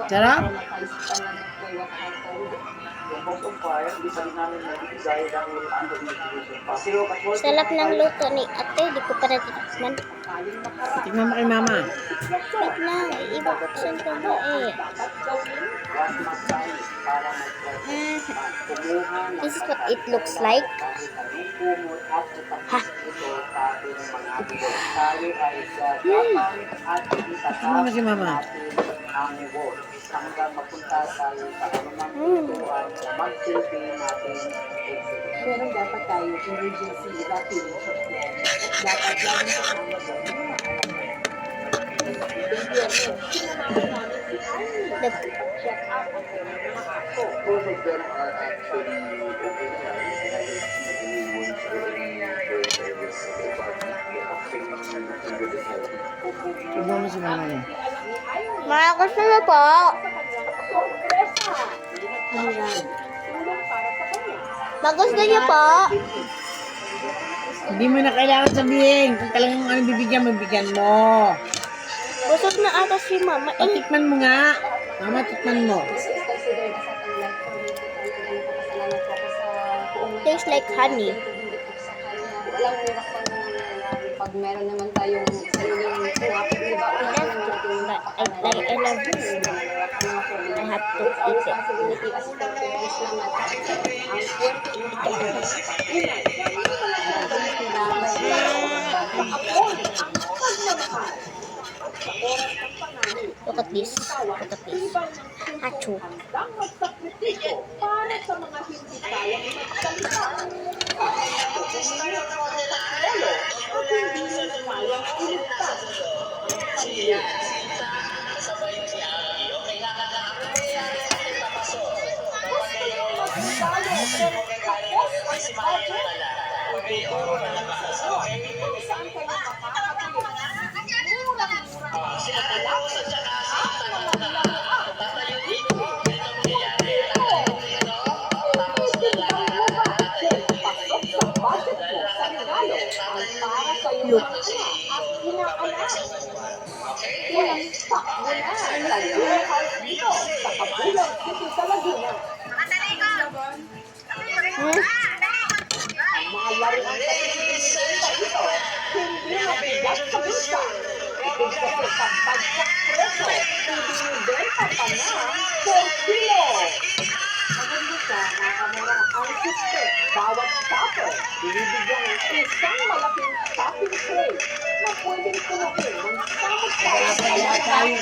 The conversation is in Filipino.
Sarap? Sarap ng luto ni ate. Di ko pa natikman. Tignan mo kay mama. Wait lang. Ibabuksan ko ba eh. This is what it looks like. Ha. Tignan mo si mama. Pero dapat tayo emergency evacuation plan. Dapat lang Look. check out ang kanyang mga aso. Both of them are actually okay now. I haven't seen any wounds or any burn areas of their body. They're actually good and healthy. Tignan mo si mama niya. Ma, gusto na po. Ano yan? Ma, gusto niyo po. Hindi mo na kailangan sabihin. Kung talagang ano bibigyan, mabigyan mo. Busog na ata si mama. Eh, Tikman mo nga. Mama, tikman mo. tastes like honey. Walang hirap pang pag meron naman tayong sariling pinapit, di ba? But I love this. I have to eat it. Responsibility as parents naman. Look at this. Look at this. Hachu. Para sa mga hindi kayang magsalita. Look. Hmm? Bawat topper, binibigyan ng isang malaking topping tray na pwedeng punukin ng samot-samot. Kaya tayo,